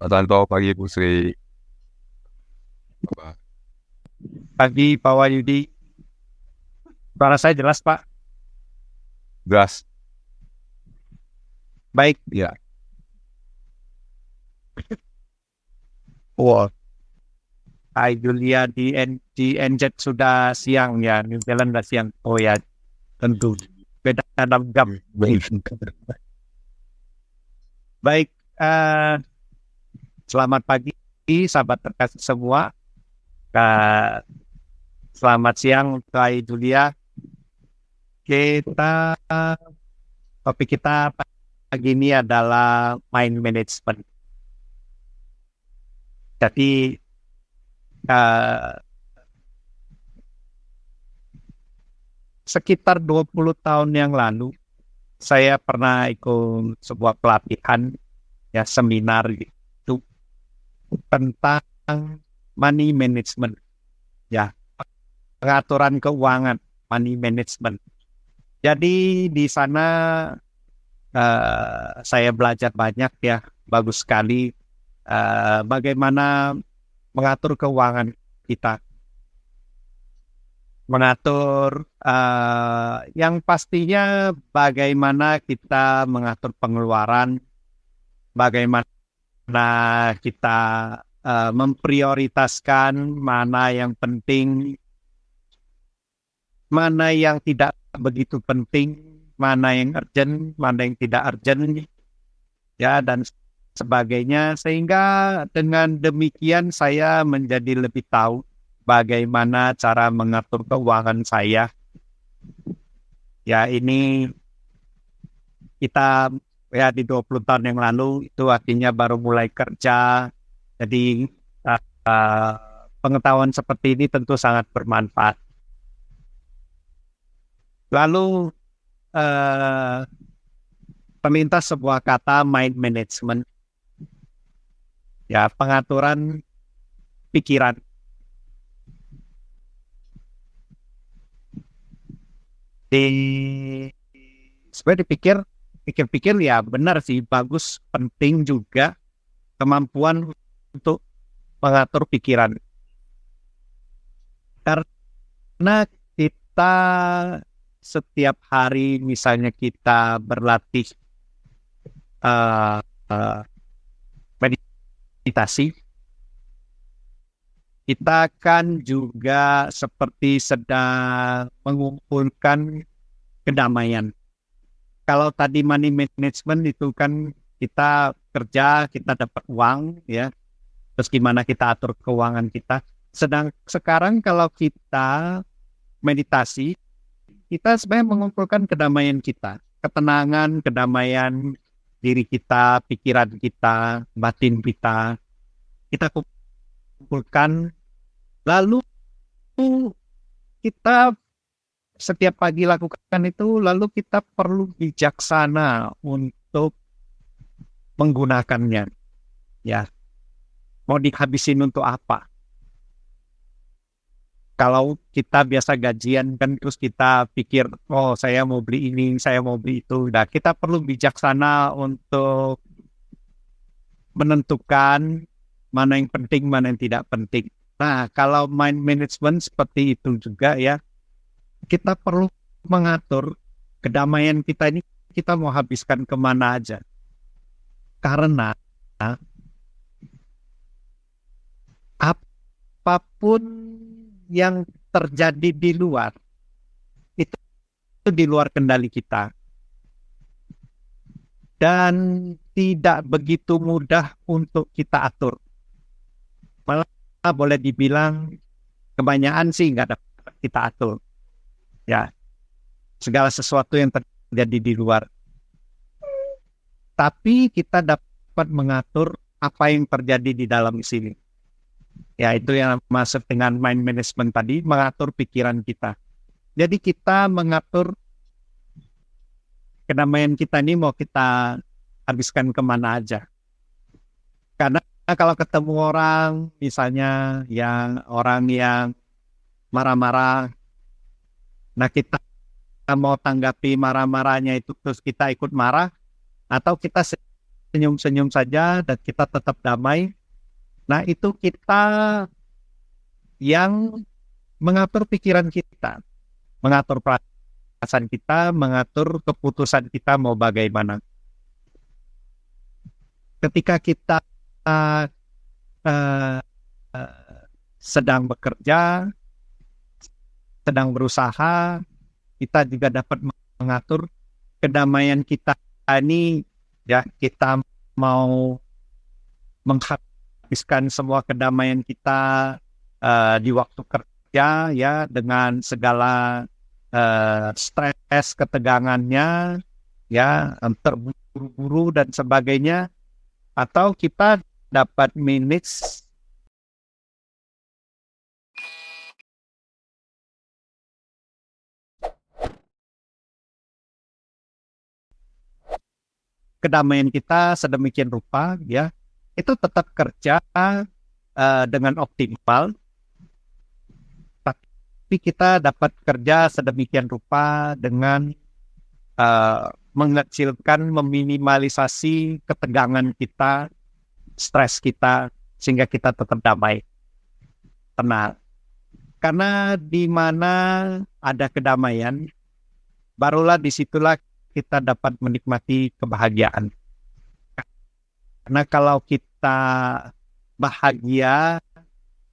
Selamat pagi Bu Sri. Apa? Pagi Pak Wahyudi, suara saya jelas Pak. Gas. Baik, Ya. wow. Hai Julia di NZ sudah siang ya, New Zealand sudah siang. Oh ya, tentu beda 6 jam. Baik, eh, selamat pagi sahabat terkasih semua. Eh, Selamat siang Hai Julia. Kita Topik kita pagi ini adalah mind management. Jadi eh, sekitar 20 tahun yang lalu saya pernah ikut sebuah pelatihan ya seminar gitu tentang money management ya, pengaturan keuangan, money management. Jadi di sana saya belajar banyak ya, bagus sekali bagaimana mengatur keuangan kita, mengatur yang pastinya bagaimana kita mengatur pengeluaran, bagaimana kita memprioritaskan mana yang penting, mana yang tidak begitu penting, mana yang urgent, mana yang tidak urgent, ya, dan sebagainya. Sehingga dengan demikian saya menjadi lebih tahu bagaimana cara mengatur keuangan saya. Ya, ini kita ya di 20 tahun yang lalu itu artinya baru mulai kerja. Jadi uh, pengetahuan seperti ini tentu sangat bermanfaat. Lalu pemintas sebuah kata mind management, ya pengaturan pikiran. Di sebenarnya pikir-pikir ya benar sih, bagus, penting juga kemampuan untuk mengatur pikiran. Karena kita setiap hari misalnya kita berlatih uh, uh, meditasi, kita kan juga seperti sedang mengumpulkan kedamaian. Kalau tadi money management itu kan kita kerja, kita dapat uang, ya. Terus gimana kita atur keuangan kita. Sekarang kalau kita meditasi, kita sebenarnya mengumpulkan kedamaian kita, ketenangan, kedamaian diri kita, pikiran kita, batin kita kumpulkan. Lalu kita setiap pagi lakukan itu, lalu kita perlu bijaksana untuk menggunakannya. Ya, mau dihabisin untuk apa? Kalau kita biasa gajian kan terus kita pikir, oh saya mau beli ini, saya mau beli itu. Nah, kita perlu bijaksana untuk menentukan mana yang penting, mana yang tidak penting. Nah, kalau mind management seperti itu juga ya, kita perlu mengatur kedamaian kita ini, kita mau habiskan kemana aja. Karena apapun yang terjadi di luar, itu di luar kendali kita. Dan tidak begitu mudah untuk kita atur. Malah boleh dibilang kebanyakan sih nggak dapat kita atur. Ya, segala sesuatu yang terjadi di luar. Tapi kita dapat mengatur apa yang terjadi di dalam sini. Ya, itu yang masuk dengan mind management tadi, mengatur pikiran kita. Jadi kita mengatur kedamaian kita ini mau kita habiskan kemana aja. Karena kalau ketemu orang, misalnya orang yang marah-marah, nah kita mau tanggapi marah-marahnya itu terus kita ikut marah, atau kita senyum-senyum saja dan kita tetap damai. Nah, itu kita yang mengatur pikiran kita, mengatur perasaan kita, mengatur keputusan kita mau bagaimana. Ketika kita uh, uh, sedang bekerja, sedang berusaha, kita juga dapat mengatur kedamaian kita ini. Ya, kita mau menghabiskan semua kedamaian kita di waktu kerja, ya, dengan segala stres, ketegangannya, ya, terburu-buru dan sebagainya, atau kita dapat manage kedamaian kita sedemikian rupa, ya, itu tetap kerja dengan optimal, tapi kita dapat kerja sedemikian rupa dengan mengecilkan, meminimalisasi ketegangan kita, stres kita, sehingga kita tetap damai, tenang. Karena di mana ada kedamaian, barulah disitulah kita dapat menikmati kebahagiaan. Karena kalau kita bahagia,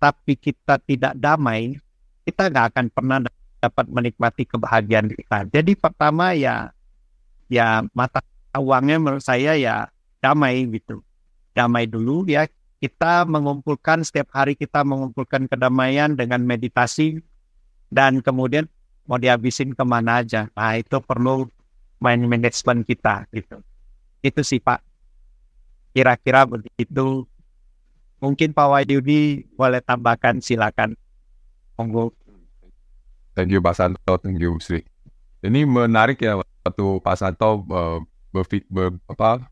tapi kita tidak damai, kita nggak akan pernah dapat menikmati kebahagiaan kita. Jadi pertama ya mata uangnya menurut saya ya damai gitu. Damai dulu ya. Kita mengumpulkan, setiap hari kita mengumpulkan kedamaian dengan meditasi, dan kemudian mau dihabisin kemana aja. Nah, itu perlu manajemen kita gitu. Itu sih Pak. Kira-kira begitu. Mungkin Pak Wahyudi boleh tambahkan, silakan. Monggo. Thank you Pak Santo, thank you Sri. Ini menarik ya waktu Pak Santo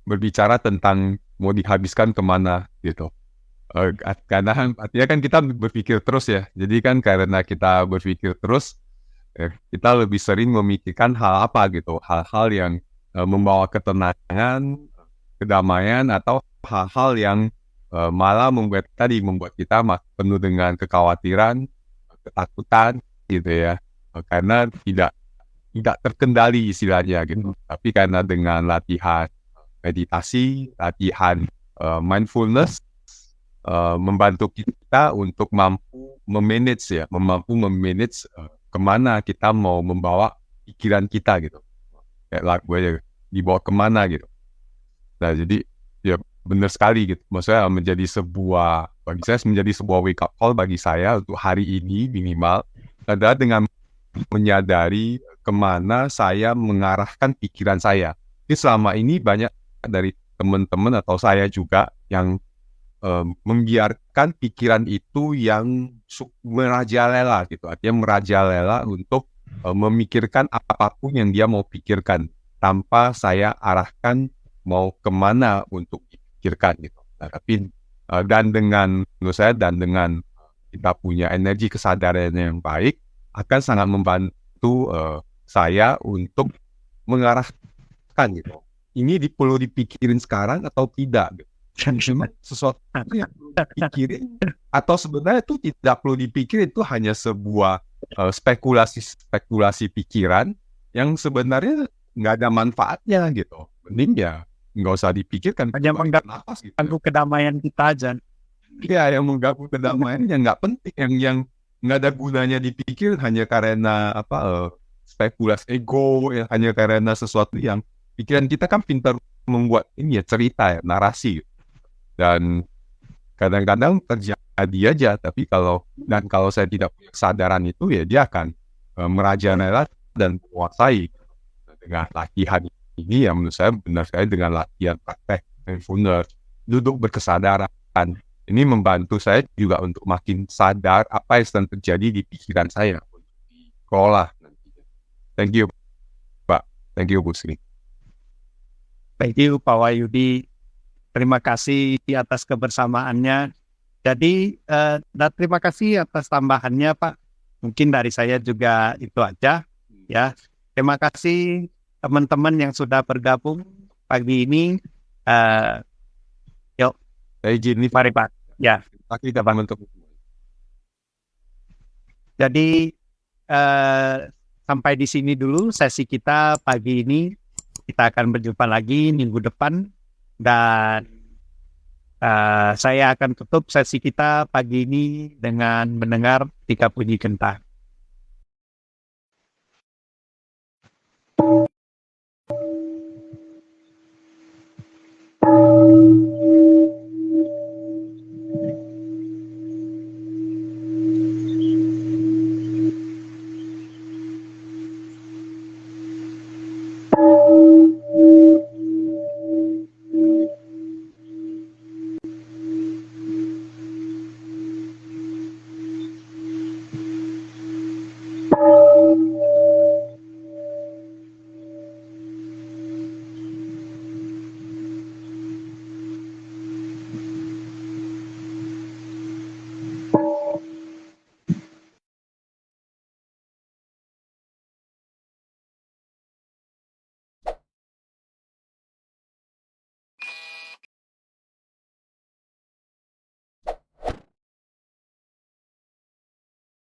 berbicara tentang mau dihabiskan kemana gitu. Karena artinya kan kita berpikir terus ya. Jadi kan karena kita berpikir terus, kita lebih sering memikirkan hal apa gitu. Hal-hal yang membawa ketenangan, kedamaian, atau hal-hal yang malah membuat kita penuh dengan kekhawatiran, ketakutan gitu ya. Karena tidak terkendali istilahnya gitu. Tapi karena dengan latihan meditasi, latihan mindfulness, membantu kita untuk mampu memanage kemana kita mau membawa pikiran kita gitu. Kayak lagu aja, dibawa kemana gitu. Nah, jadi ya benar sekali gitu. Maksudnya bagi saya menjadi sebuah wake up call bagi saya untuk hari ini minimal adalah dengan menyadari kemana saya mengarahkan pikiran saya. Jadi selama ini banyak dari teman-teman atau saya juga yang membiarkan pikiran itu yang merajalela gitu. Artinya merajalela untuk memikirkan apapun yang dia mau pikirkan tanpa saya arahkan mau kemana untuk dipikirkan gitu. Nah, tapi menurut saya dengan kita punya energi kesadaran yang baik, akan sangat membantu saya untuk mengarahkan gitu. Ini perlu dipikirin sekarang atau tidak gitu. Memang sesuatu yang perlu dipikirin atau sebenarnya itu tidak perlu dipikirin, itu hanya sebuah spekulasi pikiran yang sebenarnya nggak ada manfaatnya gitu. Mending ya nggak usah dipikirkan, hanya mengganggu kedamaian kita aja. Ya, yang mengganggu kedamaian yang nggak penting, yang nggak ada gunanya dipikir hanya karena spekulasi ego, ya, hanya karena sesuatu yang pikiran kita kan pintar membuat ini ya, cerita ya, narasi. Dan kadang-kadang terjadi aja, tapi kalau saya tidak punya kesadaran itu, ya dia akan merajalela dan menguasai. Dengan latihan ini ya menurut saya benar sekali, dengan latihan praktek mindfulness, duduk berkesadaran, ini membantu saya juga untuk makin sadar apa yang sedang terjadi di pikiran saya untuk dikelola nantinya. Thank you Pak, thank you Bu Sri. Thank you Pak Wahyudi. Terima kasih atas kebersamaannya. Jadi, dan terima kasih atas tambahannya Pak. Mungkin dari saya juga itu aja. Ya, terima kasih teman-teman yang sudah bergabung pagi ini. Eh, yuk, Saya izin nih, mari Pak. Ya, kita bentuk. jadi sampai di sini dulu sesi kita pagi ini. Kita akan berjumpa lagi minggu depan dan saya akan tutup sesi kita pagi ini dengan mendengar Tiga Bunyi Genta.